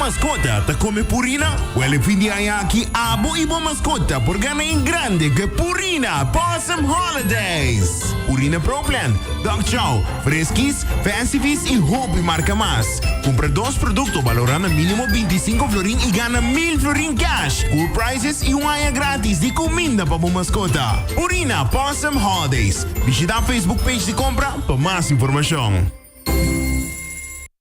mascota te come Purina? Well, if hindi ayaki abo ibo mascota por gana en grande que Purina Possum Holidays. Purina Pro Plan, Dog Chow, Friskies, Fancy Feast y Hobby Marca Más. Compra dos productos valorando mínimo 25 florín y gana 1000 florín cash. Cool prices y un área gratis de comida para tu mascota. Purina Possum Holidays. Visita Facebook page de compra para más información.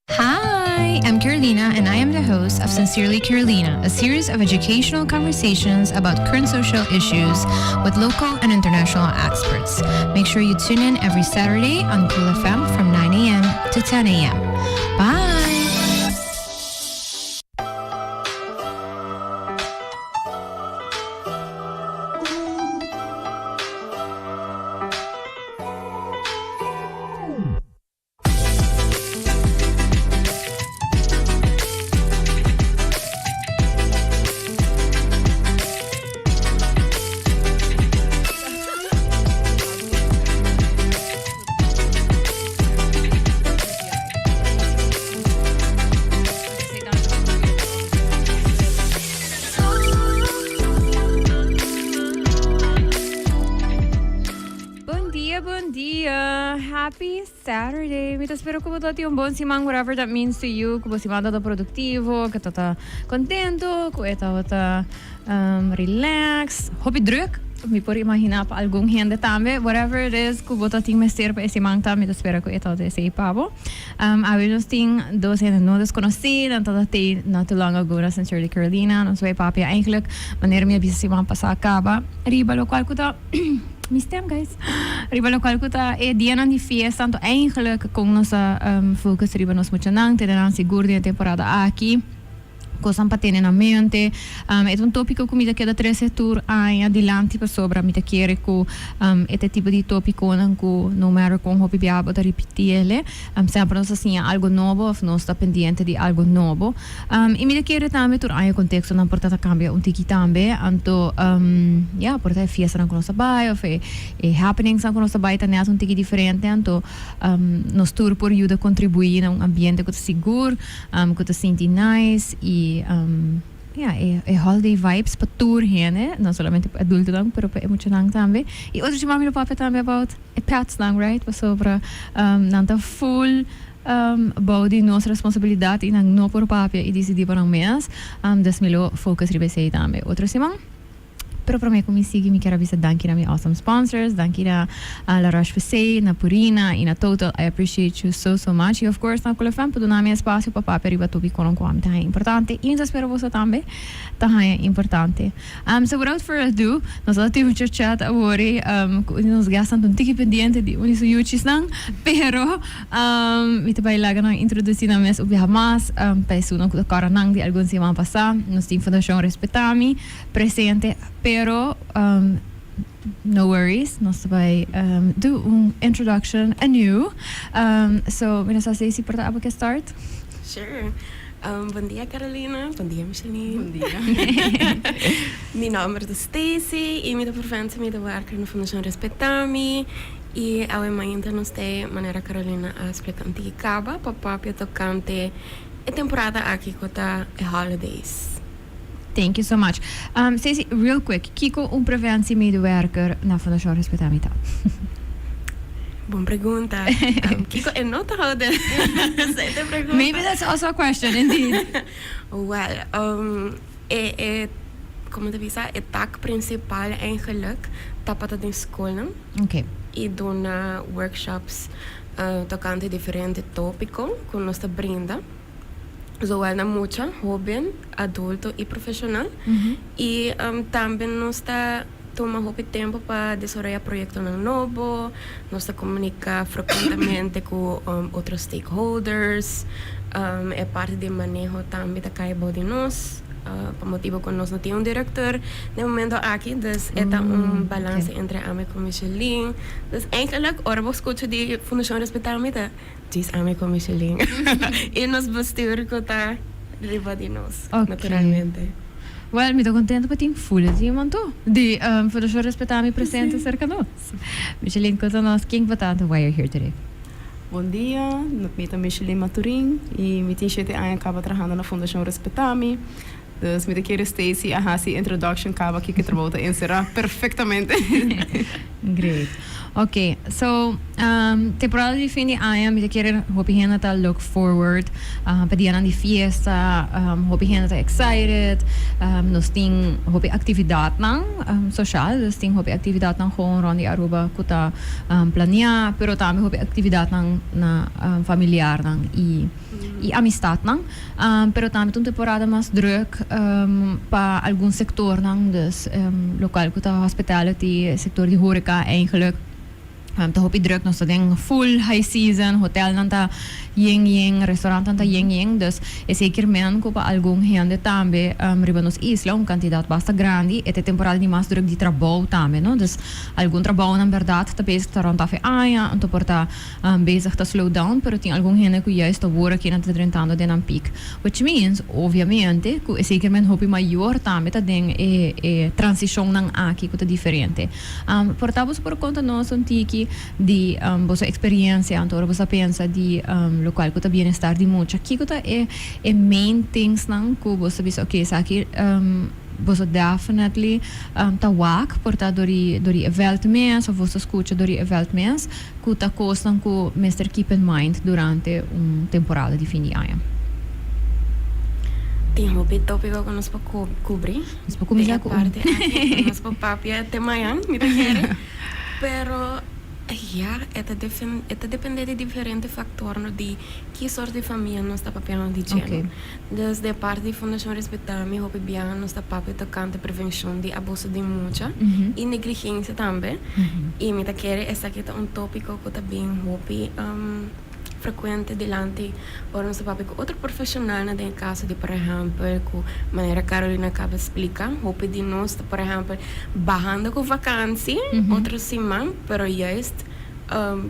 Hi, I'm Carolina, and I am the host of Sincerely Carolina, a series of educational conversations about current social issues with local and international experts. Make sure you tune in every Saturday on Cool FM from 9 a.m. to 10 a.m. Bye! Happy Saturday! Mita espero que você tenha bom semana, whatever that means to you, que você está produtivo, que está contento, que está relax, hobby druk. Me pode imaginar para algum gente também, whatever it is, que você tem que ser para esse semana também, espero que está desse pavo. Nós temos duas gente não desconhecidas, então tem not too long ago na Sincerely Carolina, nós vai papi eigenlijk, wanneer minha bisa semana passada acaba, riba lo qual que está mijn stem, guys. Riba lo qual kuta e dia nan di fiesta, tanto eigenlijk com nossa focus riba nos muito nang, te dan seguro de temporada aqui. Cosa para ter na mente. É tópico que me queda três setores adiante para sobra. Me quer que este tipo de tópico que no matter com hobby biabo da repetir ele. Sempre nós assim algo novo, ou nós está pendente de algo novo. E me quer também tur aí contexto não porta cambia tiki também. Anto porta fiesta não conosco bai, ou happenings não conosco bai também tiki diferente. Anto nos tur por ajuda contribuir a ambiente que seguro, que te sente nice e holiday vibes para tour heen, não somente para adultos lang, pero para emocional também. E outro de mami papa também about pets lang, right? Para sobre nanta full about de nossa responsabilidade e não por papa e decidir para um mês, desmelo focus ribe sei também. Outro semana. Pero para mim, como sigue, me quero avisar danke na minha awesome sponsors, danke na La Roche-Posay, na Purina e na Total. I appreciate you so much. E of course, na Cool FM, para dar meu espaço para papai riba tubi com o que é importante. E eu espero você também, é importante. So without further ado, nós já tivemos chat agora, nós gastamos tique pendiente de unis yuchis lang, pero me também lá na introduzir na mes ubia mais, peço não que cara nang de algum semana passada, nós temos fundação Respetar-me presente. Pero, no worries, nós vai do introduction anew. So, minha Stacy, para a start? Sure. Bom dia, Carolina. Bom dia, Micheline. Bom dia. Meu nome é Stacy e minha profissão é trabalhar na Fundação Respetar-me. E amanhã nós temos maneira Carolina a explicar que acaba para tocante a temporada aqui com a holidays. Thank you so much. Stacey, real quick, Kiko, preventiemedewerker na Fundação Respetar-me. Boa pergunta. Kiko é nota houder. Maybe that's also a question, indeed. Well, como te visa, het taak principal eigenlijk tapat in school. Okay. E doen workshops tocante diferente tópico com nossa brinda. Zowel na mucha, joven, adulto e profissional. E também nós toma hobby tempo para desenvolver projetos novo, nós comunica frequentemente com outros stakeholders, é parte do manejo também da caibo de nós, por motivo que nós não temos diretor no momento aqui, dus é balance entre a minha com Micheline. Dus eigenlijk, ora vou escutar de Fundação Respetar-me, diz a minha com Micheline. E nós bestuur que está riba de nós, naturalmente. Well, me estou contente porque tenho folha de iemand die Fundação Respetar-me presente cerca de nós. Micheline, conta nós quem votante why you're here today. Bom dia, me chamo Micheline Maturin e me tenho 7 anos acaba trabalhando na Fundação Respetami. Dus met de keer Stacy, a hasi introduction acaba aqui que trabalha encerrar perfeitamente. Great. Okay, so temporada de fim de ano, me querer hope gente tá look forward, pedindo de fiesta, hope gente tá excited, nós tem hope atividade não social, nós tem hope atividade não com Ronnie Aruba que tá planear, pero também hope atividade não na familiar não e amistad não, pero também tem temporada mais druk para algum setor não, dus local que tá hospitality, sector de horeca eigenlijk. Te hoop je druk nog zo'n full high season, hotel nanta yeng, restaurant nanta yeng, dus é zeker men kopa algum gente também riba nos isla, quantidade basta grande, e temporada de mais druk de trabalho também, no? Dus algum trabalho na verdade tá bezig tá rond af aia, então porta bezig tá slow down, pero tem algum gente que juist tá wora aqui na tentando de nan peak, which means obviamente que é zeker men hoop je maior também tá den transição nang aqui que tá diferente. Portamos por conta nós um tiki de vossa experiência, então você pensa de local que tá bem-estar de muito. Aqui que tá é main things não que você pensa, ok, isso aqui você definitely tá wak, porta dori eventos, ou você escuta dori eventos, que tá coisa que Mr. Keep in Mind durante uma temporada de fim de ano. Tem um tópico que nós podemos cobrir. Nós podemos começar com nós podemos papiar até amanhã, me quer. Pero ja, het depende de diferentes factores de que soort de família nós está papelando de gênero. Okay. Dus de parte da Fundação Respetami, hope bem nós está papelando tocante prevenção de abuso de mucha e negligência também. E me quer essa aqui é um tópico que também hope frequente delante ora nosso papel com outro profissional na den caso de por exemplo com maneira Carolina acaba explicar hope de nós por exemplo barrando com vacância outra semana pero just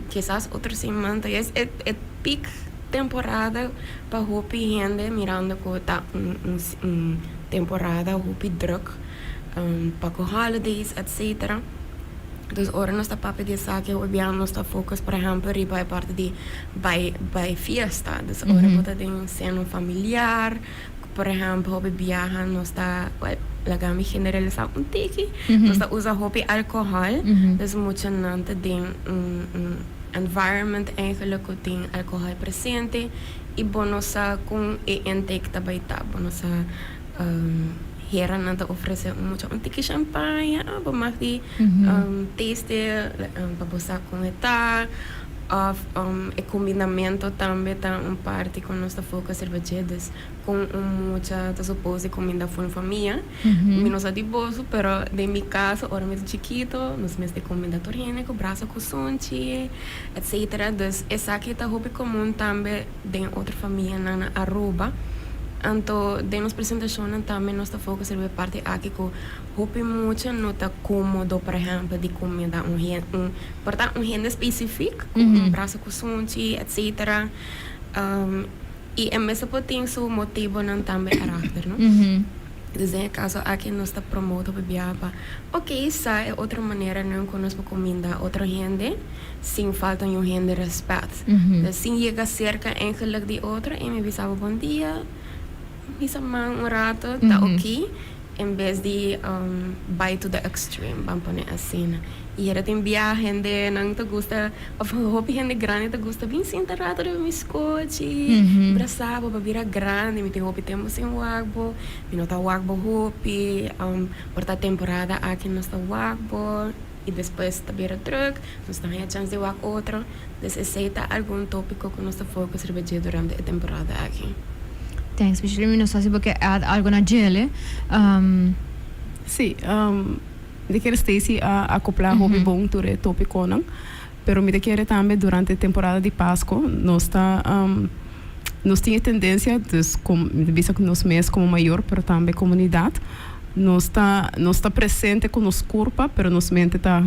quizás outra semana é peak temporada para hope gente mirando que tá temporada hope druk para com holidays etc. Dus ora nós está papel de saque o bem nós está focus por exemplo riba parte de by fiesta dus ora bota de cena familiar por exemplo hobby viaja nós está lagami generalizar tiki nós está usa hobby alcohol dus muito nante de environment eigenlijk que tem alcohol presente e bonosa com intake também tá bonosa Heren nanta oferece mucho un tiki champagne, maar die taste, babosa com etar, of combinamento também tá parte com nossa foca cervejedas com muita tá supose comida com família, menos a de bolso, pero de mi caso, ora mesmo chiquito, nos meses de comida torrene, com braço com sonchi, etc. Dus essa aqui tá hobby comum também de outra família na Aruba. Então, de nos apresentações também nós está foco serve parte aqui que hope muito não está cômodo, por exemplo, de comida portanto renda específico, com braço com sunchi, etc. E é mesmo por tem seu motivo não também arácter, não? Então, caso aqui nós está promoto para ok, essa é outra maneira não conosco comida outra renda sem falta de renda respeito. Sem chegar cerca eigenlijk de outra e me avisava bom dia. Isa man rato tá ok em vez de buy to the extreme vamos pôr assim e era tem viagem de não te gusta of hope gente grande te gusta bem senta rato de me escote braçava para virar grande me tem hope temos em wagbo me não tá wagbo hope por a temporada aqui nós tá wagbo e depois tá vira truck nós tá a chance de wag outro deseceita algum tópico que nós tá foco cerveja durante a temporada aqui. Thanks, especially não sei porque há algo na gele. Sim, de que Stacy acoplar hobby bom sobre tópico não, pero me quer também durante a temporada de Páscoa nós tinha tendência dus como visa que nós mês como maior, pero também comunidade nós está presente com nos corpo, pero nos mente está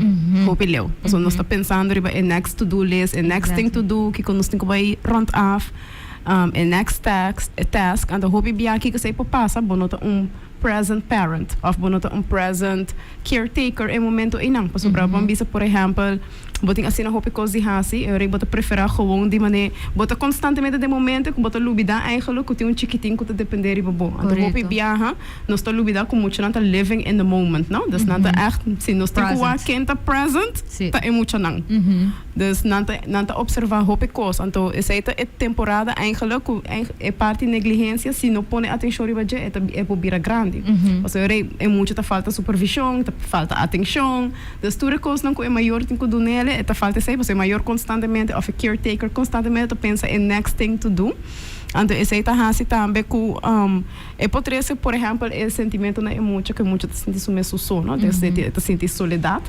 hobby leu, então nós está pensando riba a next to do list, a next thing to do que nós tem que vai rond af. A next task and the hobby bia aqui que sei para passa bonota present parent of bonota present caretaker em momento inang pasobra bambisa por exemplo boting assim na hope coisa de hasi eu bota preferar gewoon die maneira bota constantemente de momento com bota lubida eigenlijk que tem chiquitinho que depender de bobo então hope viaja nós está lubida com muito nanta living in the moment não dus nanta echt se nós tem que kenta present tá é muito não dus nanta observar hope coisa então essa é temporada eigenlijk é parte negligência se não põe atenção riba je é bobira grande ou seja é muito tá falta supervisão tá falta atenção dus tudo coisa não é maior tem que do nele é falta sempre você maior constantemente of a caretaker constantemente pensa em next thing to do então esse aí tá assim também com é poderia ser por exemplo esse sentimento na emoção que muito se sente sumesso só não te sente soledade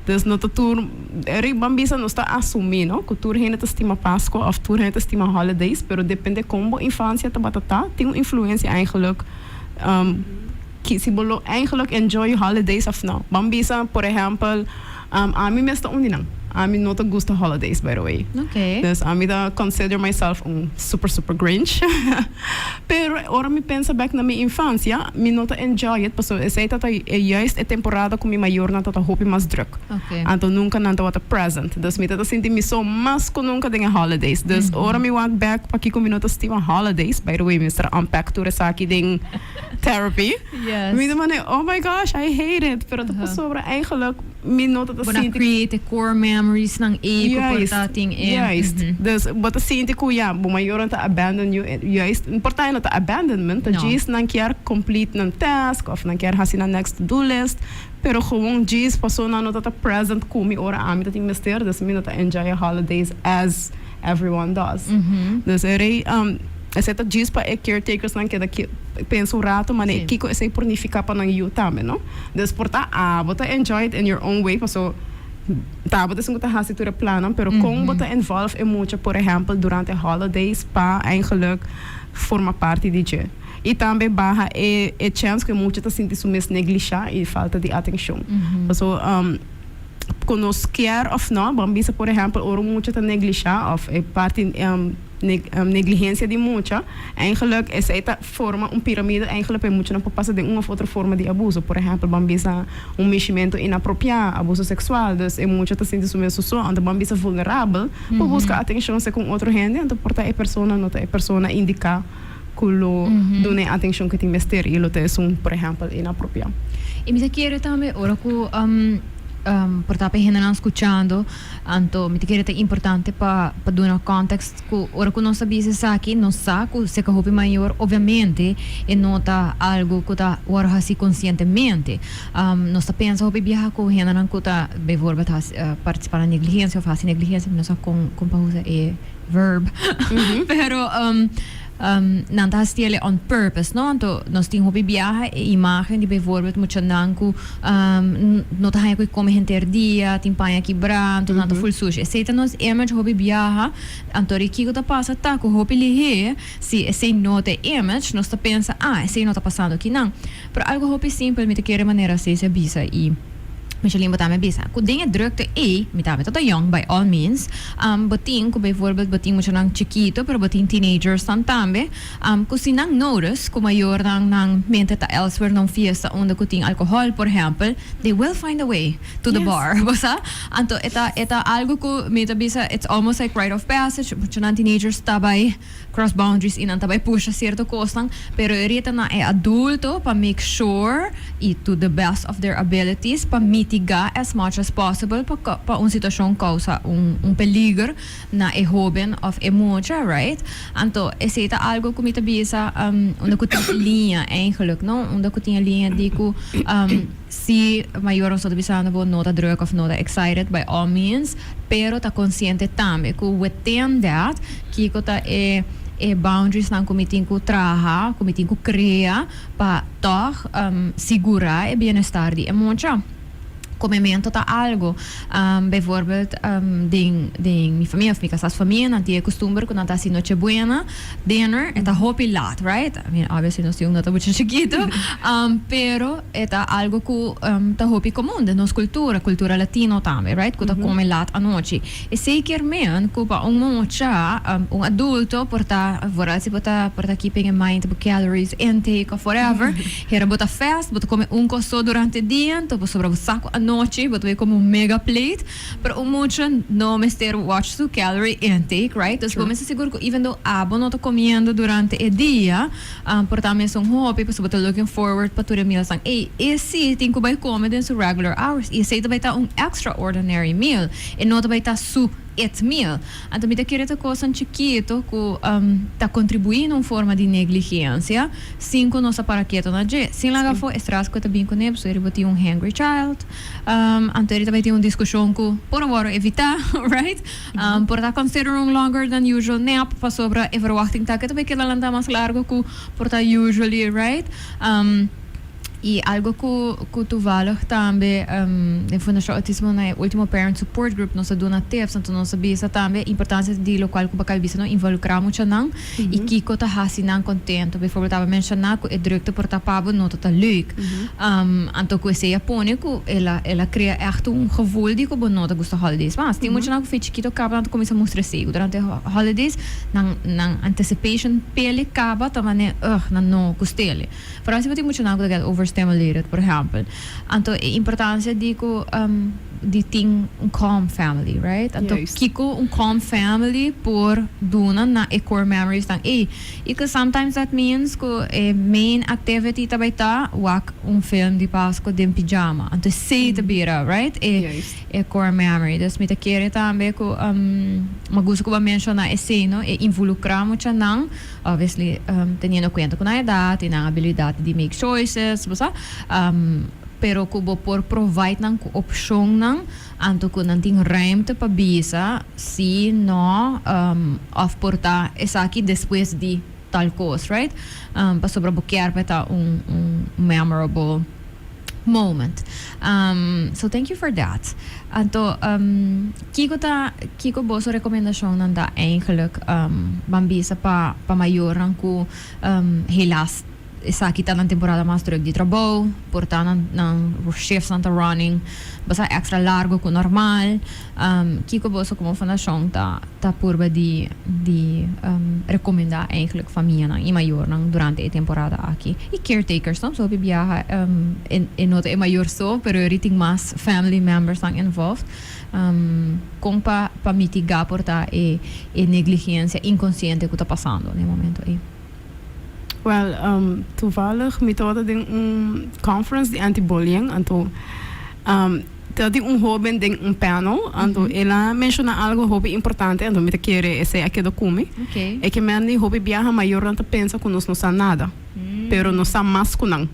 dus no tour é bambisa não está assumindo que tour ainda estima Páscoa of tour ainda estima holidays pero depende como infância tá batata tem influência eigenlijk que se bolo eigenlijk enjoy holidays of não bambisa por exemplo a mim me está não a mim não gosta holidays by the way okay dus a mim consider myself super Grinch pero ora me pensa back na minha infância me não enjoy it porque essa é juist a temporada com minha maior não tá hope mais druk okay então nunca não tá present dus me tá sentindo me so mas com nunca tem holidays dus ora me walk back para que com minuto estima holidays by the way Mr. Unpack tour essa aqui ding therapy yes me demande oh my gosh I hate it pero tá sobre eigenlijk me não tá sentindo create core memories ng comportating dus bota sinti ko ya bu maior ta abandon you juist importante ta abandonment ta gis nan kier complete nan task of nan kier hasi na next to do list pero gewoon gis passou na nota ta present kumi ora ami ta ting mister dus me nota enjoy holidays as everyone does dus essa tá diz para caretakers não queda que pensa rato mas que esse pornificar para não you também não desportar bota enjoy it in your own way so tá bota sing tá hasi tura plano pero com bota involve muito por exemplo durante holidays para eigenlijk forma parte de je e também barra é chance que muito tá sentindo sumes neglijar e falta de atenção so conosco quer of não bambisa por exemplo ou muito tá neglijar of é parte negligência de muita eigenlijk essa forma pirâmide eigenlijk é muito não passa de uma outra forma de abuso por exemplo bambisa meximento inapropriado abuso sexual dus é muito tá sendo sumesso só então bambisa vulnerável por buscar atenção com outro gente então porta é persona indicar culo done atenção que tem mestre e lo te por exemplo inapropriado e me quero também ora ku portanto gente não escutando então me quero é importante para dar um contexto que ora que nós sabemos aqui não sabe se que o hobby maior obviamente é nota algo que está ora assim conscientemente nós pensa hobby viajar com gente não que está bevorba participar na negligência ou faz negligência não só com pausa é verb pero não está stile on purpose não então nós temos hobby viajar e imagem de bevorba muito nanco não tá aí como gente dia tem panha quebrando não tá full sujo aceita nós image hobby viajar então aqui que tá passa tá com hobby lihe se esse nota image nós tá pensa esse não tá passando aqui não pero algo hobby simples me te quer maneira se bisa e Michelin botame bisa. Kung dinge drukte mitame toto young by all means. Boting, kung bijvoorbeeld boting mo siya ng chiquito, pero boting teenagers tan tambe. Kung sinang notice, kung mayor ng mente ta elsewhere ng fiesta onde kuting alcohol, por example, they will find a way to the bar. Basta? Anto, eta algo ko, mita bisa, it's almost like rite of passage. Siya ng teenagers tabay cross boundaries inan tabay push a certo costang, pero irita na adulto pa make sure to the best of their abilities pa mitigar as much as possible pa un sitwasyon causa un peligro na joven of emoja, right? Anto, ita algo kumita bisa una kuting linha eigenlijk, no? Una kuting linha di ko si mayor sa bisana bo nota druk of nota excited by all means, pero ta consciente tambe ko within that kiko ta boundaries ng kumiting ko traha, kumiting ko crea pa toch segura bienestar di emoja. comimento tá algo. Bijvoorbeeld, minha família, fica essas famílias, não tinha costume quando tá assim noche buena, dinner, tá hopi laat, right? I mean, obviously, nós tínhamos muito chiquito, pero tá algo que tá hopi comum de nossa cultura latino também, right? Que tá come laat à noite. E zeker men, que para mocha, adulto, vooral se porta keeping in mind the calories intake of whatever, here bota fast, bota come costo durante o dia, então sobra o saco à noite, bota ver como mega plate, pero mucho no mister watch to calorie intake, right? Então, como se seguro que even though abo não tá comendo durante o dia, portanto, um hobby, pues bota looking forward para tua meal sang, esse tem que vai comer dentro regular hours, e esse vai estar extraordinary meal, e não vai estar et meal. Então, me querer ter coisa chiquito que tá contribuindo em forma de negligência, cinco nossa paraquedo na je. Sem lá for estresse que tá bem com ele, ele vai ter hungry child. Então, ele vai ter uma discussão que por agora evitar, right? Por estar considering longer than usual nap, para sobre a verwachting tá que também que ela mais largo que por estar usually, right? E algo que tu valor também, na Fundação Autismo, na último Parent Support Group, nós damos tips, então nós sabemos também a importância de local que bakal bisa não involucrar muito não, e que tá assim não contento. Por exemplo, estava mencionando que é direito por tapado não tá leuk. Então que esse japone que ela cria echt gevoel de que bom não tá gosta holidays. Mas tem muito não que fez que acaba não começa a mostrar cego durante holidays, na anticipation pele acaba também não gostele. Por isso tem muito não que get overstimulated, por exemplo. Então, a importância de ter calm family, right? Então, kiko calm family por duna na core memories tang e que sometimes that means que main activity também tá film de Páscoa de pijama. Então, sei tabira, right? Core memory. Das me querer também que magusto que eu mencionar esse no e involucrar muito não, obviously, tendo conta com a idade, na habilidade de make choices, pero kubo por provide ng option ng anto ko nanting ruimte pa bisa si no afporta esaki después de tal cosa, right? Pa sobra buquear pa memorable moment. So thank you for that. Anto kiko boso rekomendasyon nanda eigenlijk bambisa pa mayor ng ku helaas isa kita ng temporada mas drug de trabaho, porta ng shifts ng running, basta extra largo ko normal. Kiko boso como fundação ta purba de recomendar eigenlijk família ng maior ng durante a temporada aqui. E caretakers não so bibiyaha not e maior so, pero everything mas family members ng involved. Kung pa mitigar porta e negligência inconsciente que tá passando no momento aí. Well, toevallig met conference de anti-bullying. Então, tem hobby de panel. Então, ela menciona algo hobby importante. Então, me querer esse aqui do cume. Okay. É que me hobby viaja maior não pensa que nós não sabe nada, pero nós sabe mais que não.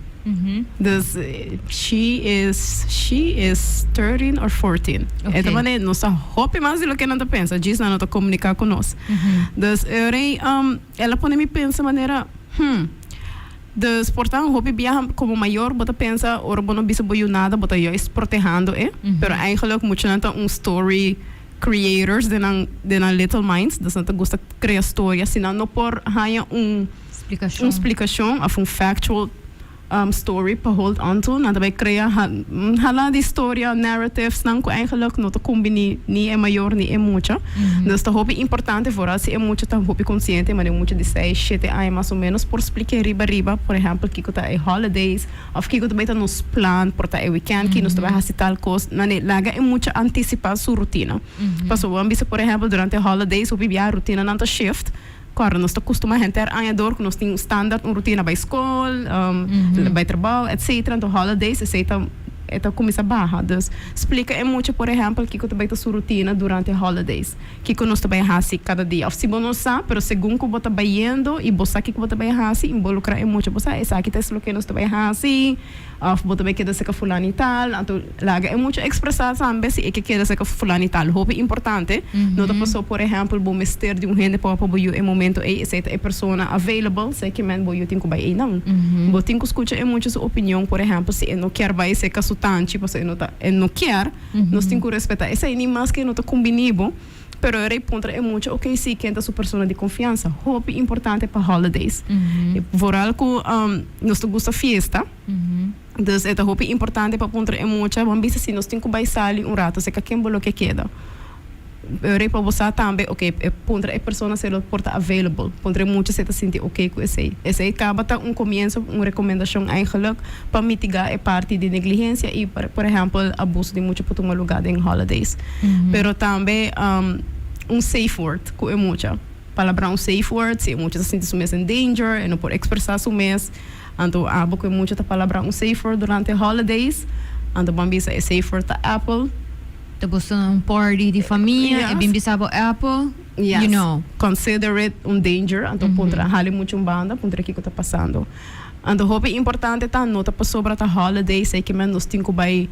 Dus she is 13 or 14. Okay. Então, nós sabe hobby mais do que não pensa. Diz não tá comunicar com nós. Dus ela pode me pensar maneira dus portanto hobby viaja como maior bota pensa ora não bisa boio nada bota juist protegendo pero eigenlijk moet je dan story creators de na Little Minds dus dat gosta criar história senão não por haya explicação of factual story para hold on to nada vai criar hala de história narratives não que eigenlijk não te combine ni é maior ni é mucha dus tá hobby importante for se é mucha tá hobby consciente mas é mucha de 6 7 anos mais ou menos por explicar riba por exemplo que tá é holidays of que também tá nos plan por tá é weekend que nos vai fazer tal coisa não é laga é mucha antecipar sua rotina passou ambisa por exemplo durante holidays o bibia rotina não tá shift. Claro, nós estamos acostumados a entrar anos que nós temos standard, uma rotina para a escola, para o trabalho, etc. Então, holidays, etc. Então, começa a barra. Então, explica muito, por exemplo, que também a sua rotina durante holidays. Que nós também fazemos cada dia. Ou se você não sabe, mas segundo que você está indo, e você sabe que você também faz, involucrar muito. Você sabe que é o que nós também fazemos. Ou você também quer ser fulano e tal. Então, é muito expressar também se que quer ser fulano e tal. Hobby importante. Não está passando, por exemplo, o mister de gente para apoiar em momento e essa é pessoa available, sei que man boio tem que vai não. Você tem que escutar muito sua opinião, por exemplo, se não quer vai ser que tanchi, pues no quer, nós temos que respeitar. Essa é nem mais que não está combinado, pero eu ponto é muito, ok, sim, quem é sua pessoa de confiança. Hope importante para holidays. Vooral que nós gosta festa. Dus é hope importante para ponto é muito, vamos ver se nós temos que baixar rato, se quem bolo que queda. Eu para você também, ok, ponto é pessoa se ela porta available, ponto é muito se tá sentir ok com esse. Esse acaba tá começo, recomendação eigenlijk para mitigar a parte de negligência e, por exemplo, abuso de muito por lugar em holidays. Pero também safe word, que é muito. Palavra safe word, se muito se sente sumes em danger, e não pode expressar sumes. Então, abo que muito tá palavra safe word durante holidays. Então, bambisa é safe word tá Apple. Tapos party de família, Yes. e bimbisabo Apple, Yes. you know. Consider it danger. Então, pontra hali muito banda, pontra aqui que está passando. Então, hope importante tá nota para sobre a holiday, sei que nós temos que vai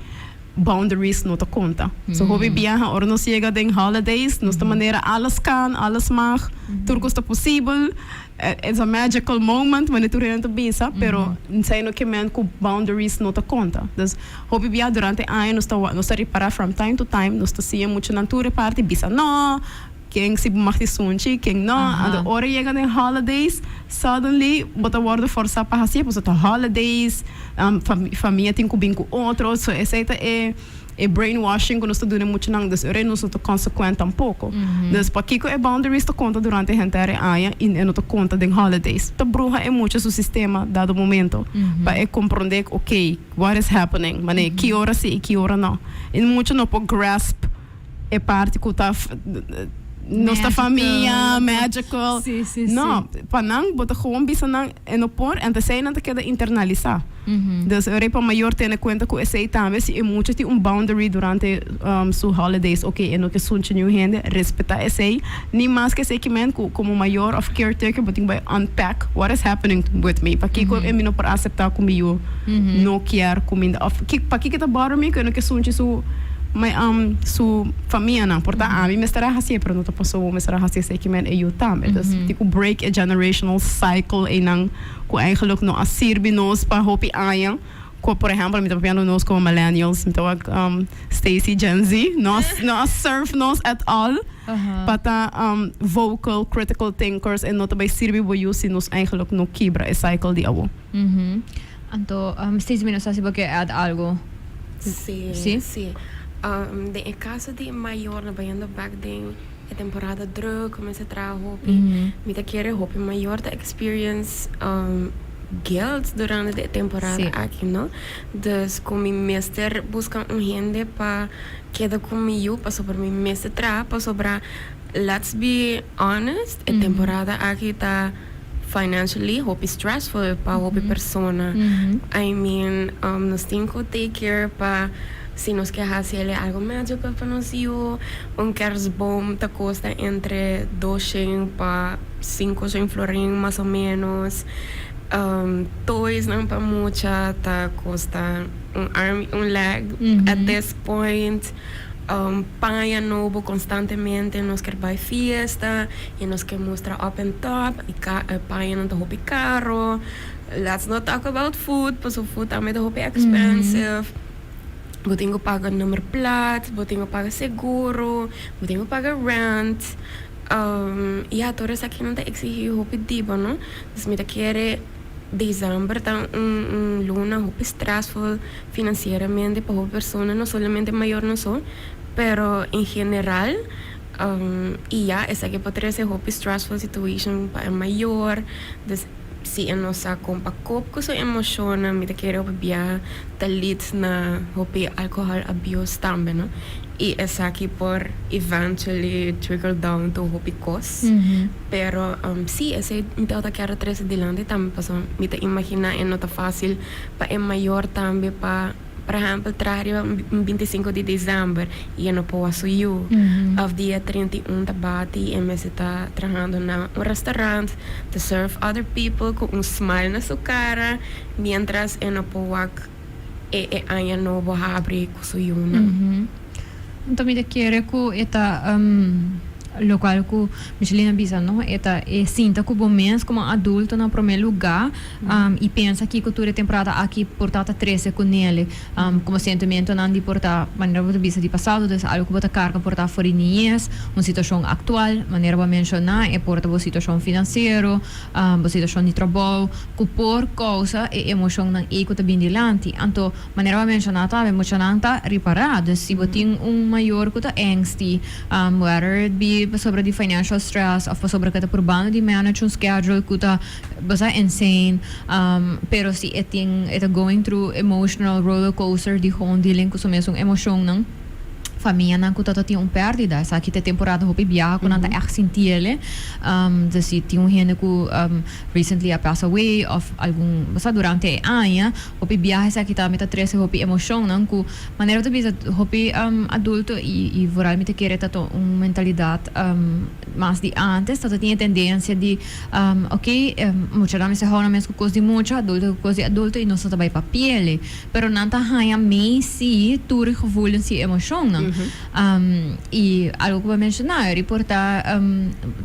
boundaries nota conta. So, hope viaja, ora nós chega em holidays, nós maneira alles kan, alles mag, tudo está possível. It's a magical moment, mas tu realmente pensa, pero sei no que men com boundaries nota conta. Dus, hope viaja durante ano, nós está reparar from time to time, nós está sim muito natura parte, bisa no, quem se machti sunchi, quem não, a hora chega em holidays, suddenly, bota word força para assim, pois tá holidays, família tem que com outro, so essa é brainwashing que nós estamos fazendo muito não, dus nós não consequente tampouco. Dus para que é boundaries tá conta durante a entire ano e não tá conta de holidays. Tá bruxa é muito o sistema dado momento para compreender, ok, what is happening, mas que hora sim e que hora não. E muito não pode grasp é parte que tá nossa família, magical. Não, para não, bota gewoon bisa não é no por, então sei não te queda internalizar. Dus eu para maior ter em conta que esse também se é muito tem boundary durante su holidays, ok, é no que sunche new hand, respeitar esse, nem mais que esse que men como maior of caretaker, but vai unpack what is happening with me, para que eu me não para aceitar comigo, não quer comida, para que tá bother me que no que sunche su su família não, portanto, a mim me estará assim, pero não te posso me estará assim, sei que men é eu também, dus tipo break a generational cycle e não, que eigenlijk não assirbe nos para hopi ayan, que por exemplo, me tá vendo nos como millennials, me tá Stacy Gen Z, não serve nos at all, para vocal critical thinkers e não também sirve para eu se nos eigenlijk não quebra a cycle de abo. Então, Stacy, me não sabe se você quer add algo? Sí. De caso de maior na bayando back then a temporada druk começa a trabalhar me te quer hope maior da experience guilt durante a temporada aqui, não? Dus com mi meester busca gente para quedar comigo para sobre mi meester para sobre let's be honest a temporada aqui tá financially hope stressful para hope persona. I mean nós temos que take care para se nós quer fazer algo mágico para nós kerstboom te custa entre 200 para 500 florin mais ou menos. Toys não para mucha te custa arm, leg at this point. Paia novo constantemente, nós quer buy fiesta e nós quer mostrar up and top e paia não tá hopi caro. Let's not talk about food, porque o food também tá hopi expensive. Vou ter que pagar número plate, vou ter que pagar seguro, vou ter que pagar rent. E a toda essa aqui não está exigindo o pedido, não? Então, me quer dezembro tá luna muito stressful financeiramente para a pessoa, não somente maior não só, pero em geral, e essa que pode ser uma stressful situation para maior. Se eu não sei como com sua emoção, me quero beber, talit na hopi alcohol abuse também, não? E essa aqui por eventually trickle down to hopi cost. Pero sim, essa me tá quero trazer adiante também, porque me tá imaginar é não tá fácil para é maior também para por exemplo, trabalho 25 de dezembro e eu não posso ir. Ao dia 31 de bate e eu estou trabalhando em restaurante to serve other people com smile na sua cara, mientras eu não posso ano novo abrir com sua. Então, me quero que esta lo qual ku Michelina bisa no eta sinta ku bom mês como adulto na primeiro lugar e pensa que cultura temporada aqui portata 13 com ele como sentimento não de portar maneira de bisa de passado des algo que bota carga portar fora nies uma situação atual maneira para mencionar é porta uma situação financeira uma situação de trabalho que por causa e emoção não é que tá bem dilante então maneira para mencionar tá emocional tá reparado se botin maior que tá angsti whether it be sobre de financial stress ou sobre que tá por bando de manage um schedule que tá basta insane pero se é going through emotional roller coaster de home dealing com mesmo emoção não família não kuta tinha perdida essa aqui temporada hopi biar com nanta echt sentiele dus tinha gente que recently a pass away of algum basta durante ano hopi biar essa aqui tá meta 13 hopi emoção não com maneira de bisa hopi adulto e voral meta querer tato mentalidade mas de antes tato tinha tendência de ok muita gente se hora mesmo coisa de muito adulto e não só trabalha papel pero nanta hanya me se tudo gevoelens se emoção não e algo que eu mencionar reportar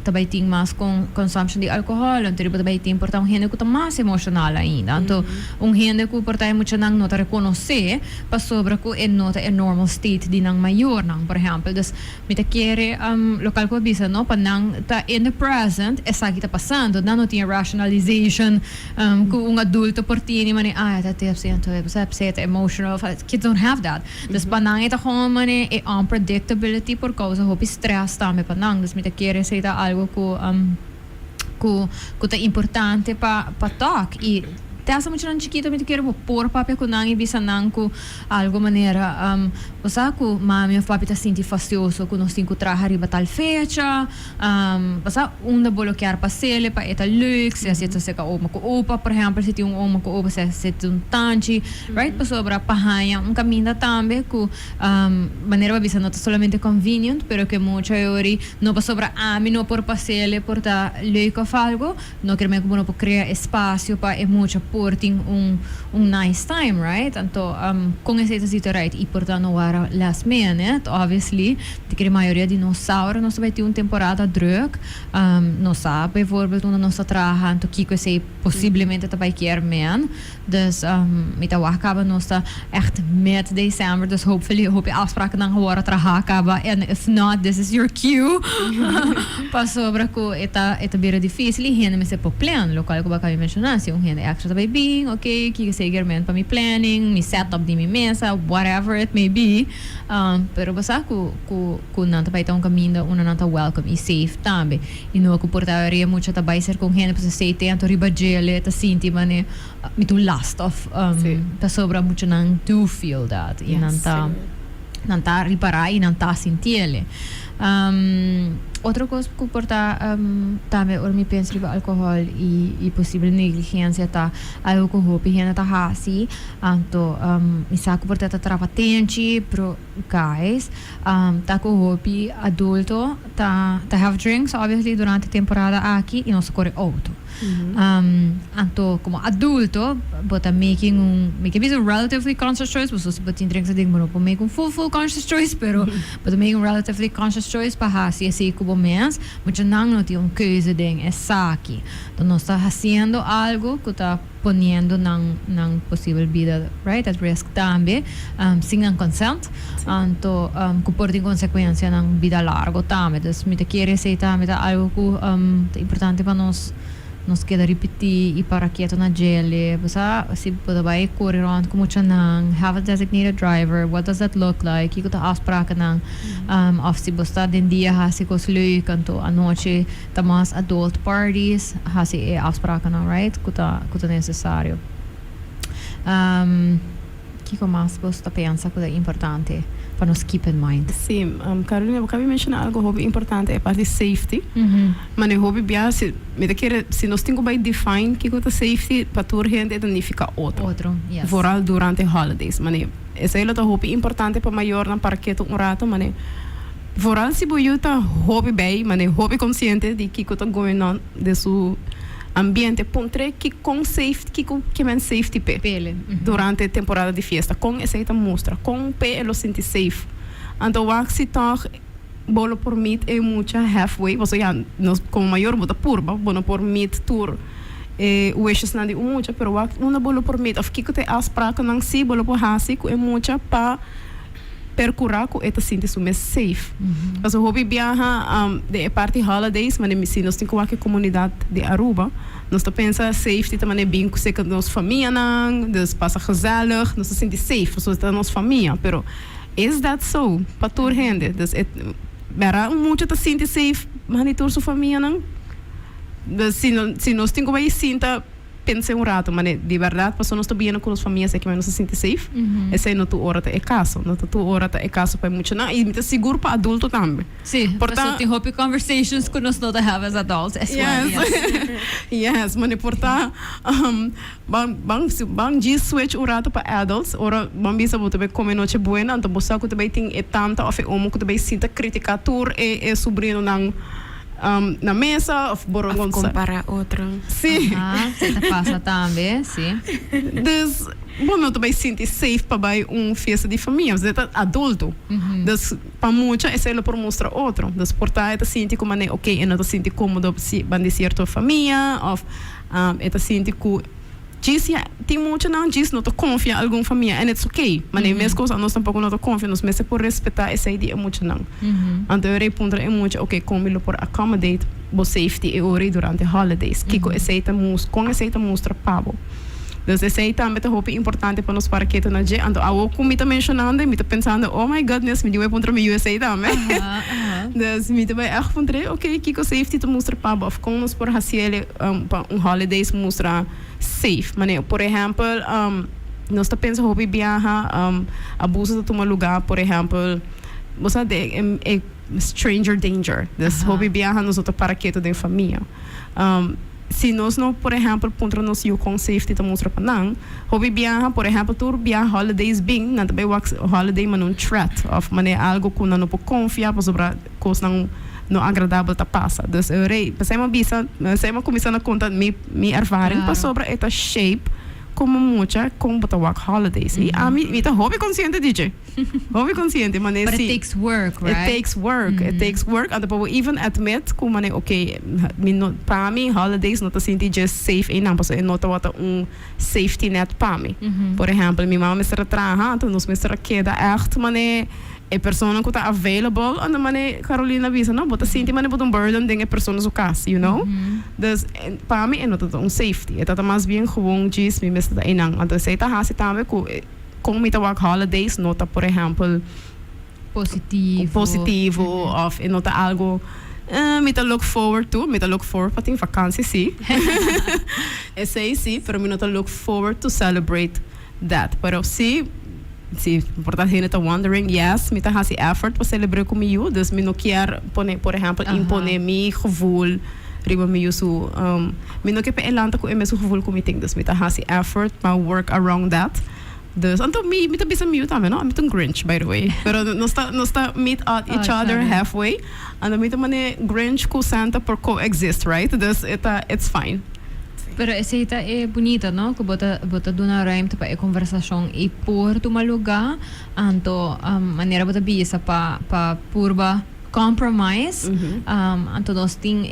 também tem mais com consumption de álcool então também tem importar gente que está mais emocional ainda então gente que portar muito não nota reconhecer para sobre que é nota é normal state de não maior não por exemplo dus me te quer local que bisa não para não tá in the present essa que está passando não tem rationalization com adulto por ti mas tá te upset emotional kids don't have that dus para não é tá como é unpredictability por causa do stress também para não dus me te quer ser algo que é importante para toque e essa muito chiquita me quero pôr papel com nangi bisa nanku algo maneira você com mami o papi tá senti fastioso com nós cinco traha riba tal fecha você da bloquear pasele para eta lux se tá seca oma com opa por exemplo se tem oma com opa se tem tanchi right para sobra pahanha caminho também com maneira bisa não tá solamente convenient pero que muita hora não para sobra não por pasele por tá lux algo não quer mesmo não por criar espaço para é muita porting nice time, right? Então, com esse exercício, right? E portanto, não era last minute, obviously, porque a maioria de nós sabe, nós vai ter uma temporada druk, não sabe, por exemplo, nós trabalhamos, então, que você possivelmente também quer men, dus, met de acaba nós está echt met december, dus hopefully, hoop je afspraken dan geworden trabalhar acaba, and if not, this is your cue, para sobre que é bem difícil, e gente me se por plan, local que eu acabei de mencionar, se gente extra bem, ok, que seja para mi planning, mi setup de mi mesa, whatever it may be. Pero basta que não vai ter caminho, não está welcome e safe também. E não que portaria muito também ser com gente, para se tanto riba gele, tá senti mane, me tu last of, para sobra muito não do feel that, e não tá reparar e não tá sentir. Outra coisa que porta também ou me penso sobre álcool e possível negligência tá algo que gente tá assim então me saco porta tá travatente pro guys tá com hobby adulto tá have drinks obviously durante a temporada aqui e não se corre auto então como adulto bota making a relatively conscious choice você se botar drinks digo não pode make full conscious choice pero bota making a relatively conscious choice para assim como mês muito não tem coisa ding é aqui então nós está fazendo algo que está ponendo não possível vida right at risk também sem consent então que pode ter consequência na vida larga também então me te quer dizer também algo que é importante para nós queda repetir e para quieto na gele você se pode vai correr around como chanang have a designated driver what does that look like que tá afspraken nang of se você den dia hasi ko slui kanto a noite tamas adult parties hasi afspraken nang right que necessário que mais você pensa que é importante para nos keep in mind? Sim, Carolina, eu acabei de mencionar algo hobby importante, é a parte de safety. Mas o hobby bia se nós temos que define que é safety para toda gente não fica outro. Yes. Vooral durante holidays, mas esse é o hobby importante para maior na parquet um rato, mas vooral se você tá hobby bem, mas hobby consciente de que está going on de seu ambiente pontre que com safety que men safety pe durante a temporada de festa com essa mostra com pe elo senti safe então o se toch bolo por meet é mucha halfway, você já nós como maior bota purba, bono por meet tour o eixos não de mucha, pero uma bolo por meet, of kiko te aspraak nang si bolo por hasi é mucha pa percurar com esta sinta sume safe. Mas o hobby viaja de party holidays, mas se nós temos qualquer comunidade de Aruba, nós tá pensa safety também é bem com que nossa família não, dus passa gezellig, nós sente safe, so está nossa família, pero is that so? Para toda gente, dus era muito tá sente safe, mas nem toda sua família não. Dus se nós temos que sinta pensei rato, mas de verdade, passou nós bem com as famílias que não se sente safe. Essa é não tu hora é caso, não tu hora é caso para muito não e me tá seguro para adulto também. Sim, portanto tem hope conversations que nós não have as adults as well. Yes, mas porta bang diz switch o rato para adults, ora bang bisa botar bem comer noite buena, então você que também tem tanta of homo que também sinta criticatur e sobrinho não na mesa of borongon comparar outro. Sim. Você passa também, sim. Dus bom, eu também sinto safe para vai festa de família, você é adulto. Dus para muita é só por mostrar outro. Dus portar é sinto como é ok, eu não sinto cômodo se bandecer tua família, of é sinto que diz tem muito não diz não confia em alguma família and it's okay mas nem mesmo coisa nós tampouco não confia nós mesmo por respeitar essa ideia muito não então eu repondre é muito ok como ele por accommodate bo safety e ore durante holidays que aceita com aceita mostra pabo dus aceita também é importante para nós para que na dia então eu como me mencionando me pensando oh my goodness me deu para me USA também dus me também repondre ok que safety te mostra pabo of como nós por fazer holidays mostra safe, mas por exemplo, nós está pensando hobby viaja, abuso de tomar lugar, por exemplo, você é stranger danger, das hobby viaja nós outro para que da família. Se nós não, por exemplo, contra nós o com safety te mostra para não, hobby viaja, por exemplo, tu viaja holidays bem, não também wax holiday mas um threat, of mané algo que não pode confiar, para sobre coisa não agradável tá passa. Dus eu passei uma bisa, passei uma começando a contar me ervaring para sobre esta shape como muita com botawak holidays. E a mim tá hobby consciente DJ. Hobby consciente, mas But it takes work, right? It takes work. It takes work. And people even admit como mané okay, para mim holidays não tá senti just safe e não, porque eu nota wat safety net para mim. Por exemplo, minha mãe me será traha, então nós me será queda echt mané e persona que está available and mané Carolina visa não bota senti mané bota burden ding e personas o caso you know dus para mim é não tá safety é tá mais bem gewoon diz me mesmo da inang então sei tá hasi também com me tá work holidays nota por exemplo positivo of nota algo me tá look forward para ter vakansie sim é sei sim pero me nota look forward to celebrate that pero sim se portanto gente está wondering yes me tá fazendo effort para celebrar comigo dus me não quer por exemplo impor mi gevoel riba me uso me não quer elanta com esse gevoel como tem dus me tá fazendo effort para work around that dus então me tá bisa me também não me tá Grinch by the way pero nós tá meet each other halfway and me tá mané Grinch com Santa por coexist right dus it's fine. Pero essa é bonita, não? Que bota dona rhyme para a conversação e por tomar lugar, então maneira bota bisa para purba compromise, então nós tem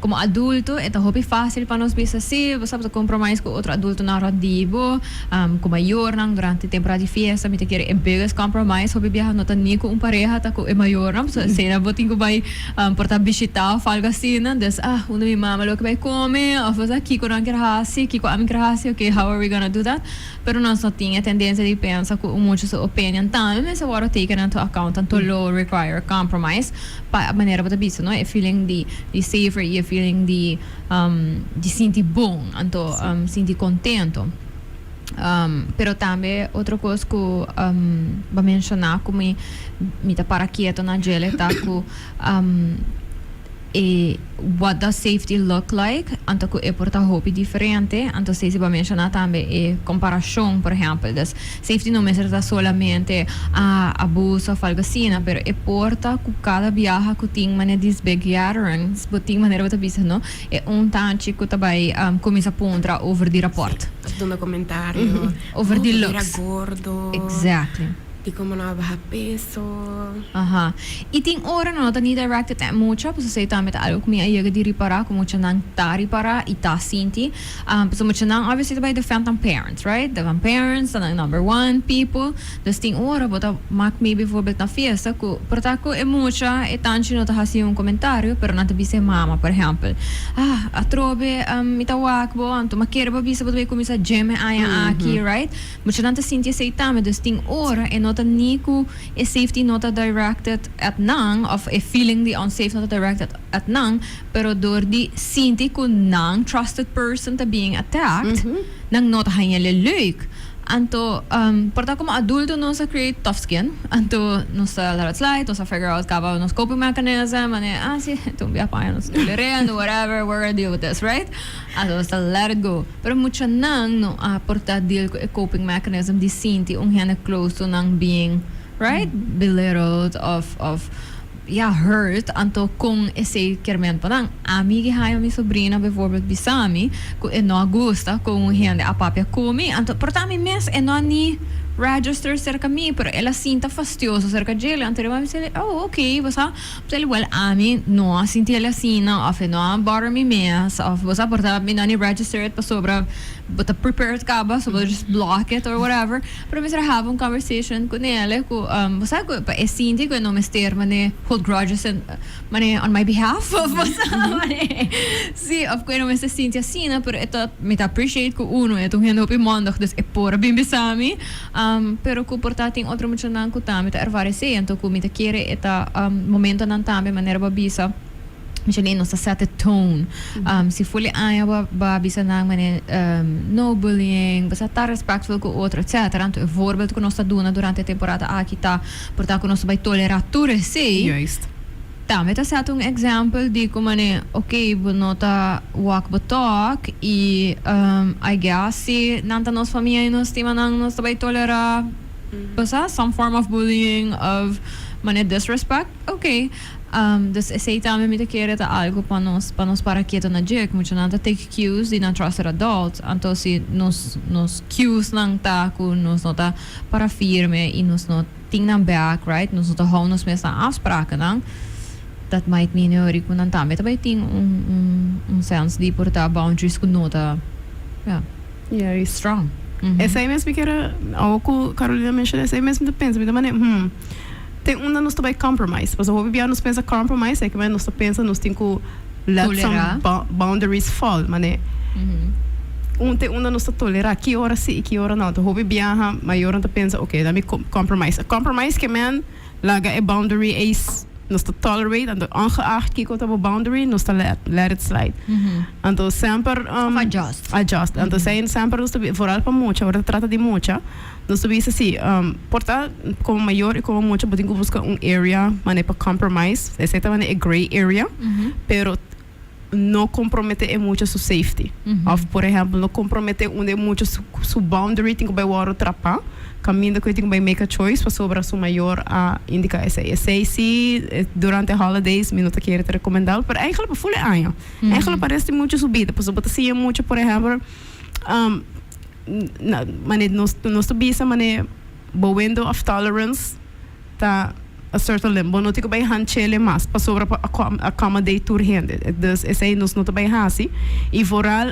como adulto, é hobby fácil para nós bisa se você pode compromise com outro adulto na radibo, com maior nang durante temporada de festa, me te quer é biggest compromise, hobby viajar não tá nem com pareja tá com é maior, não? Se na botinho que vai portar visitar, algo assim, né? Des uma minha mama lo que vai comer, ou fazer aqui com não quer hasi, aqui com a mim quer hasi, okay, how are we gonna do that? Pero nós não tinha tendência de pensar com muito sua opinion também, mas agora taken into account, então lo require compromise, para maneira bota bisa, não? É feeling de safer e feeling de sentir bom, então sentir contento. Pero também outra coisa que vou mencionar como me tá para quieto na gele tá que what does safety look like? Então que é porta hobby diferente, então se vai mencionar também é comparação, por exemplo, das safety não é certa solamente abuso ou algo assim, mas é porta que cada viagem que tem maneira de big gatherings, tem maneira de bisa, não? É tanto que também começa a pontar over the report. Dando comentário. Over the looks. Era gordo. Exactly. di como no baja peso. Aha. E tem hora não tá nem directed at mucha, pues sei também algo que me ayuda de reparar, como mucha nang tari para e tá sinti. Pues mucha nang obviously by defend ang parents, right? The parents ang number one people. Dus tem hora bota mak maybe bijvoorbeeld na fiesta ku porta ko e mucha e tanto no tá hasi um comentário, pero não te bise mama, por exemplo. A trobe mitawak bo anto makere ba bisa bota começar gym aya aqui, right? Mucha não tá sinti sei também, dus tem hora e nota niku e safety nota directed at nang of a feeling the unsafe nota directed at nang, pero door di sinti ku nang trusted person ta being attacked nang nota hanya leuk. Anto, porta como adulto no sa create tough skin. Anto, no sa let it slide, no sa figure out kaba no coping mechanism, ane, si, tumbia pa yan, no sa whatever, we're gonna deal with this, right? Anto, no sa let it go. Pero mucha nang, no, porta deal ko a coping mechanism di sinti, hana close to nang being, right? Belittled, of hurt, anto kung essay kermen pa nang amigi hayo mi sobrina bijvoorbeeld bisami kung no gusta kung hindi apapya kumi anto portami mes no ni register cerca mi pero ela sinta fastidioso cerca dele anterior mi sele okay basta sele well ami no sinti ela sina of no bother me mes of basta porta mi no ni register it pa sobra but prepared ka ba so just block it or whatever pero mi sera have a conversation con ele ko basta ko pa sinti ko no mister mane hold grudges and mane on my behalf of basta mane si of ko no mister sinti sina pero ito mi ta appreciate ko uno ito hendo pi mondag dus e pora bimbisami pero ko portating otro mucho nang kutami ta ervare se anto ko mi ta quiere eta momento nan tambe manera babisa Michelin sa set a tone. Si fully aya ba bisa nang mane no bullying, basta ta respectful ko outro, etc. Anto e voorbeeld ko nosta duna durante a temporada aqui tá, porta ko nosta by toleratore sei. Juist. Tame ta set un example di ko mane okay, bonota walk but talk e I guess si nanta nos família nos tima nang nosta by tolera basta some form of bullying of mane disrespect. Okay. Dus sei também me te querer ta algo para nos para quieto na dia que muito nada take cues de não trusted adults então se nos cues não tá com nos nota para firme e nos not ting na back right nos nota hou nos mesma afspraken não that might mean eu com não também também tem sense de portar boundaries com nota Juist. strong Essa aí mesmo que era algo Carolina mencionou essa aí mesmo de pensa me da maneira tem nos também compromise mas o bebê nos pensa compromise é que nos pensa nos tem que let some boundaries fall mané tem nos tolerar que hora sim que hora não o bebê maior não pensa okay dá me compromise que man laga a boundary is nos tolerate and ongeacht que conta boundary nos let it slide então sempre adjust então sempre nos vooral para mucha agora trata de mucha nos diz assim porta como maior e como mucha podem buscar area mané para compromise exatamente a gray area pero não comprometer muito su safety of por exemplo não comprometer onde muito su boundary tem que vai o trapa caminho que tem que make a choice para sobre a sua maior a indicar essa se durante holidays minuto que era recomendado pero eigenlijk para full ano eigenlijk parece muito subida por exemplo se muito por exemplo mané nos bisa mané window of tolerance tá a certain limbo não tem que vai handchele mais para sobre accommodate turhende dus essa aí nos não também hasi e vooral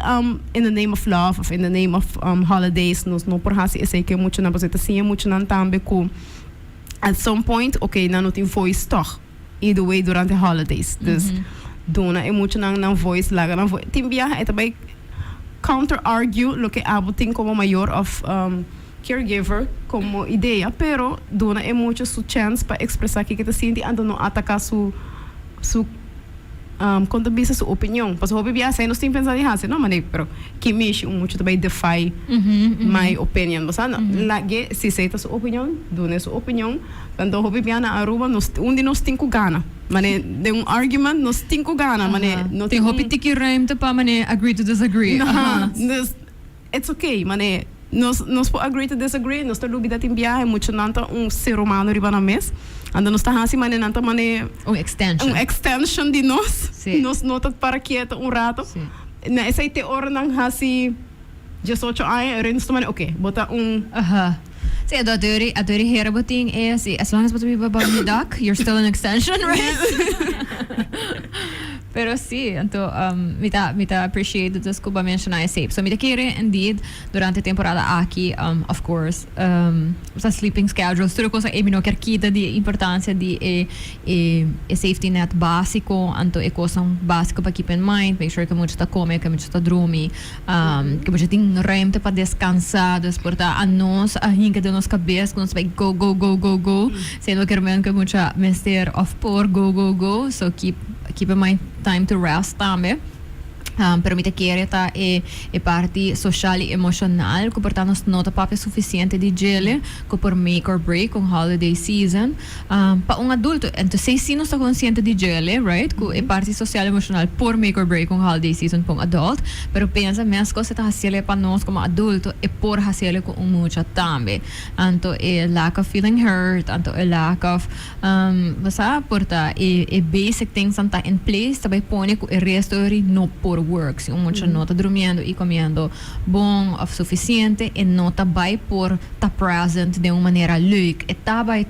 in the name of love of in the name of holidays nos não por hasi essa aí que muito na posita sim muito não também com at some point okay não tem voice toch either way durante holidays dus dona é muito não voice laga não voice tem biar é também counter argue lo que abo tem como maior of caregiver como ideia, pero dona é muito su chance para expressar que te sente ando não atacar su quando bisa su opinião, porque o bebê assim não tem pensado em raça, não mané, pero que mexe muito também defy my opinion, mas lá que se aceita sua opinião, dona sua opinião, quando o bebê na Aruba onde nós tem que gana, mané de argument nós tem que gana, mané não tem hope que rhyme para mané agree to disagree. It's okay, mané nós podemos agree to disagree, nós temos dúvida em viagem, muito nanta ser humano riba na mês, anda nós está assim mané nanta mané extension de nós, nós nota para quieto rato, na essa te hora não assim 18 anos, nós mané okay, bota See, adori herabuting is as long as what we babag ni doc, you're still an extension, right? Pero sí, então, mita appreciate das Cuba mencionar safe. So, mita kere, indeed, durante a temporada aqui, of course, sa sleeping schedules, tudo coisa é mino kita de importância de safety net básico, anto é coisa básica para keep in mind, make sure que muito está come, que muito está dormir, que muito tem remte para descansar, desportar a nós, a hinca de nos cabeça, que nós vai go, sendo que realmente que muito mister of por go, so keep in mind time to rest também. Pero mita querer tá parte social e emocional que portanto nos nota papel suficiente de gele que por make or break com holiday season para adulto então se não está consciente de gele right que parte social e emocional por make or break com holiday season para adulto pero pensa mesmo que você está fazendo para nós como adulto e por fazer com muita também então lack of feeling hurt então lack of você porta basic things está in place também põe que o resto não por work. Se mucho no está dormindo e comendo bom o suficiente e não está bem por estar present de uma maneira leuke e está bem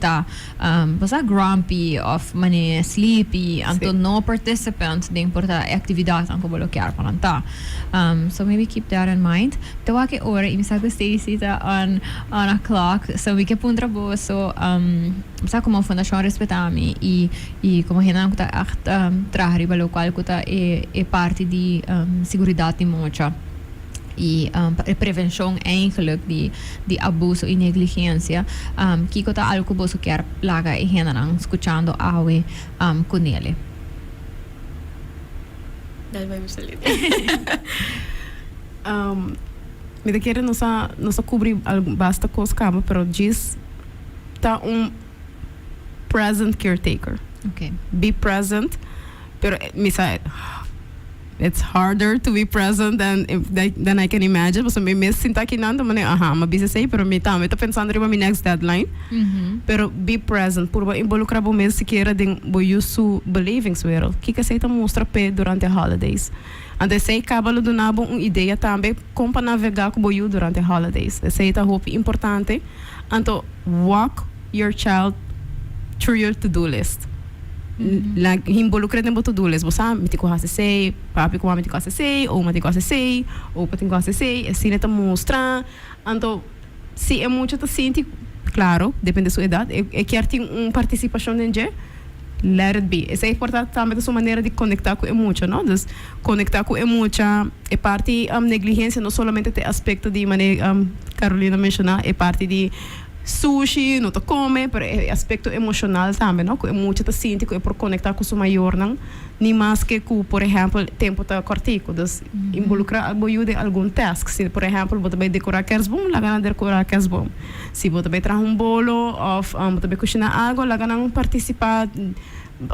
grumpy of maneira sleepy então no participant de importar atividade que bloquear para tá so maybe keep that in mind então a que hora e me sabe Stacy tá on a clock so we que puntra bo so sabe como a fundação respeita-me e como Renan que tá trabalha pelo qual que tá é parte de seguridade mucha e prevenção eigenlijk de abuso e negligência que tá algo que você quer plaga e Renan escutando awe com ele. Dahil vai me salir. Me querer nossa cobrir basta com os cabos, pero diz tá present caretaker. Okay. Be present, pero it's harder to be present than I can imagine. Mas me sinta aqui nada, mas mas bisa sei, pero me tá pensando em minha next deadline. Pero be present, por involucrar o mês sequer de boiusu believings world. Que sei tá mostra pe durante holidays. Ante sei cabalo do nabo uma ideia também como para navegar com boiu durante holidays. Sei tá hope importante. Anto walk your child through your to-do list. Involucra dentro do to-do list. Você me tem que sei, papi como me tem que sei, ou me tem que sei, ou me tem que sei, assim tá mostrar. Então, se é muito tá sente, claro, depende da sua idade, é que tem uma participação dentro, let it be. Isso é importante também da sua maneira de conectar com emoção, não? Dus, conectar com emoção é parte negligência, não somente tem aspecto de maneira Carolina mencionou, é parte de sushi, não tá come, pero é aspecto emocional também, não? É muito tá sente que é por conectar com o maior, não? Nem mais que com, por exemplo, tempo tá cortico, dus involucrar algo de algum task. Se, por exemplo, você vai decorar kersbom, lá gana decorar kersbom. Se você vai trazer bolo, ou você vai cozinhar algo, lá gana participar,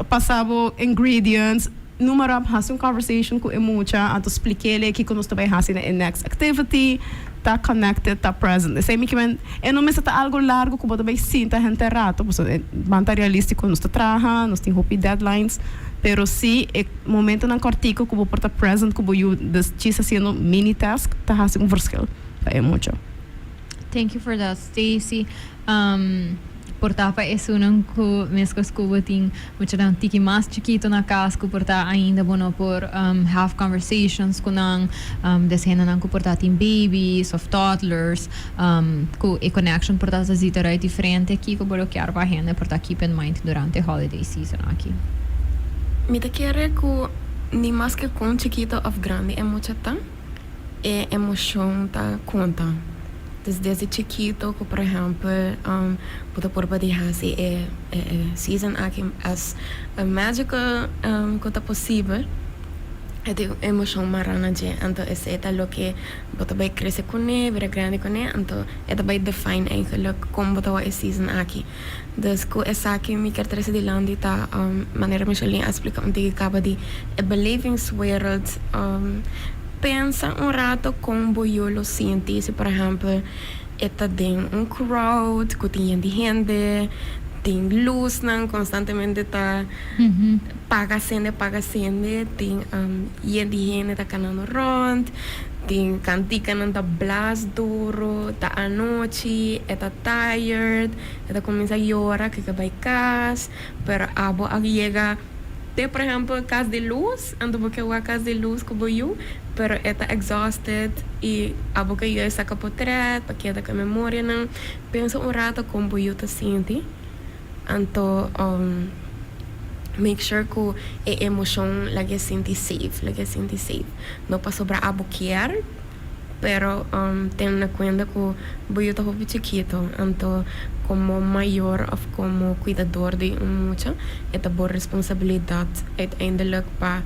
passar ingredients. Número has conversation com emocha, então expliquei-lhe que nós também fazemos a next activity, tá connected, tá present. Sei que é não mesmo tá algo largo que você também sinta gente rato, porque banta realístico nós tá trabalhando, nós tem hope deadlines, pero se é momento na cortico que você tá present, que você está fazendo mini task, tá fazendo verschil para emocha. Thank you for that, Stacy. Portava isso não que mesmo que o tem muito não tiki mais chiquito na casa que porta ainda bueno por have conversations com não desenha não que porta tem babies of toddlers com a connection porta as zitera é diferente aqui que bloquear para gente porta keep in mind durante holiday season aqui. Me te quiere que ni más que com chiquito of grande é muito tá é emoção tá conta. Desde chiquito, que por exemplo, puta por poder fazer season aqui as magical que tá possível, é de emoção marana de, então esse é o que puta vai crescer com ele, vira grande com ele, então é vai define eigenlijk como puta vai season aqui. Dus ko essa aqui me quer trazer de landi tá maneira Michelin explica que acaba de a belevingswereld pensa rato como eu lo sinto, se por exemplo está dentro crowd que tem gente, tem luz não constantemente tá paga sende tem gente tá canando rond Ting cantica nanta blas duro, ta anoche, eta tired, eta comienza a llorar que vai cas, pero abo llega te por ejemplo casa de luz, ando porque a casa de luz como eu, pero eta exhausted e abo que eu saca potret, pa queda com a memória não, pensa rato como eu te senti, anto make sure que a emoção lagi senti safe, não para sobrar abo quer, pero ten na cuenta que voy a estar chiquito, anto como maior of como cuidador de mucha, esta boa responsabilidade uiteindelijk para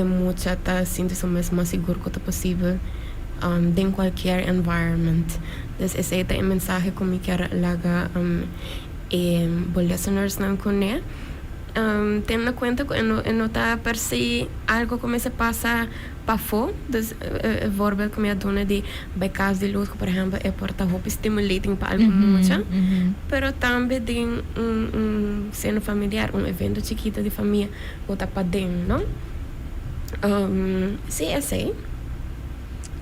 mucha ta sentir-se mais seguro que possível em qualquer environment. Dus esse é o mensagem que eu quero lagar os listeners não conhecem. Tendo em conta que não está per se algo começa a passar para fora, dus voorbeeld como a dona de bij caso de luz, por exemplo, é porta hope stimulating para algo muito, pero também de seno familiar, evento chiquito de família, ou tá para dentro, não? Sim, é assim.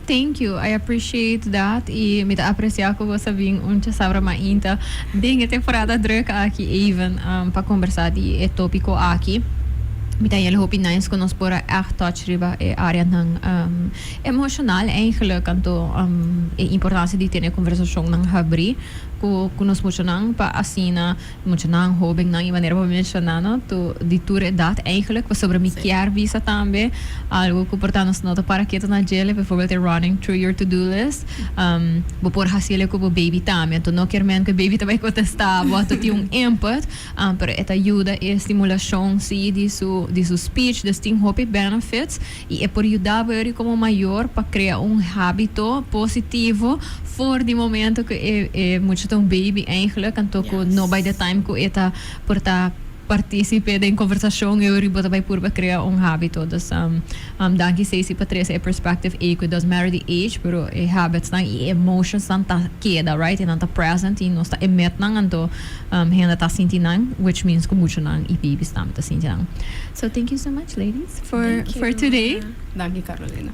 Thank you. I appreciate that. E me dá apreciar que você vem onde sabra mainta bem a temporada druk aqui even para conversar de tópico aqui. Me dá jullie hoop nice que nós pora echt touch riba e área ng emocional eigenlijk anto importância de ter a conversação ng habri ku nós muito nang pa asina muito nang hobing nang maneira para mencionar no to de tour dat eigenlijk was sobre me quer visa também algo que portanto nós nota para que na gele bijvoorbeeld running through your to-do list bo por hasile ko bo baby também to não quer men que baby também contestar bo to tem input pero esta ajuda e estimulação se de su speech des tem hope benefits e é por ajudar ele como maior para criar hábito positivo for die momento que é muito tão baby eigenlijk en toko no by the time ko eta porta participe em conversação e eu bota vai por criar hábito dus dankie Stacey Patricia perspective equal doesn't matter the age pero habits nang emotions nang ta queda right and ta present e nós ta emet nang anto henda ta sinti nang which means ko muito nang baby stam ta sinti nang so thank you so much ladies for today. Dankie Carolina.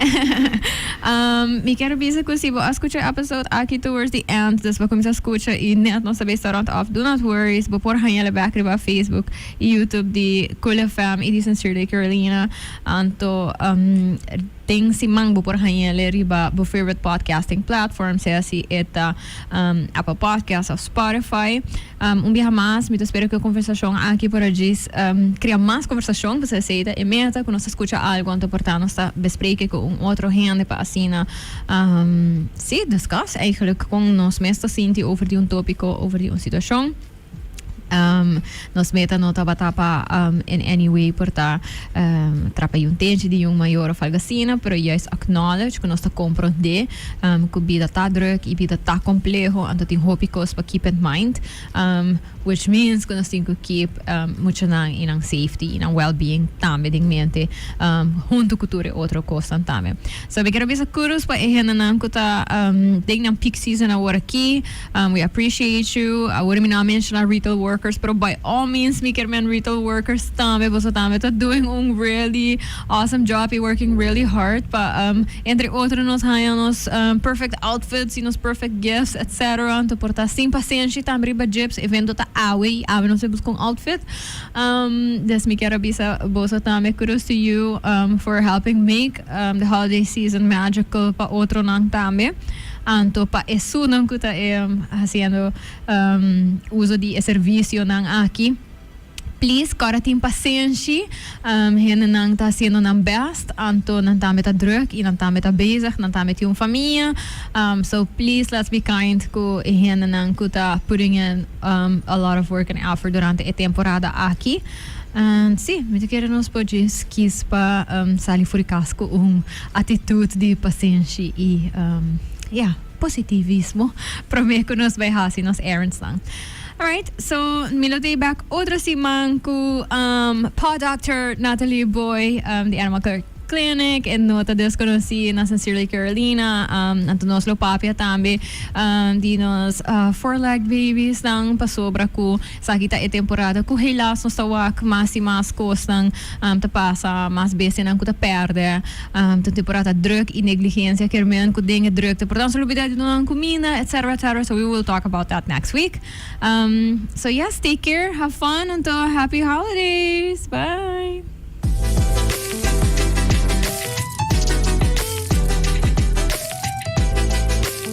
Me quero dizer que se você escutar episode aqui towards the end, dus we começar a escutar e net não saber restaurant off, do not worry, vou pôr hanhele back riba Facebook e YouTube de Cool FM e de Sincerely Carolina, anto ting si mang vou pôr hanhele riba bo favorite podcasting platform, seja se eta Apple Podcasts ou Spotify. Dia mais, me espero que a conversação aqui por hoje cria mais conversação, você aceita e meta quando você escuta algo, anto portanto está bespreken com outro gente para assina sim, discuss eigenlijk com nós mesmos sinti over die tópico, over die situação. Nós meta não estava in any way porta trapa tente de maior ou algo assim, pero juist acknowledge que nós está compreender que a vida está druk e a vida está complexo, então tem tópicos para keep in mind, which means que nós temos que keep muito in safety, in well-being também em mente, junto com outra coisa também. So eu quero ver cursos para não que tá tem um peak season agora aqui. We appreciate you. Agora me não mencionar retail workers, pero by all means, me quero men retail workers também, você também tá doing really awesome job e working really hard. Pa entre outros nós ganhamos perfect outfits e nos perfect gifts, etc. Então porta sem paciência também budgets, evento tá awe nós temos com outfit. Des me quero bisa você também kudos to you for helping make the holiday season magical pa outro nang também. Anto pa eso nang kuta haciendo uso de serviço nang aqui. Please, cara tem paciência, hena nang tá sendo nang best, anto nang tame tá druk, e nang tame tá bezig, nang tame tem família. So please, let's be kind ko hena nang kuta putting in a lot of work and effort durante a temporada aqui. Sim, me queremos pode quis pa sali fora casco atitude de paciência e positivismo para mim que nós vai fazer nos errands lang. Alright, so milotay back outra simang ko Paw Doctor Natalie Boy, the animal Clinic and nota desconocí na sincerely Carolina Antonos Lopapia tambe dinos four-legged babies ng pasobra ko sa kita temporada ko hilas no stawak mas e mas kos ng tapasa mas bese ng kuta perde temporada druk e negligência kermen ko dinge druk portanto salubidade ng kumina etc. So we will talk about that next week. So yes, take care, have fun until happy holidays. Bye.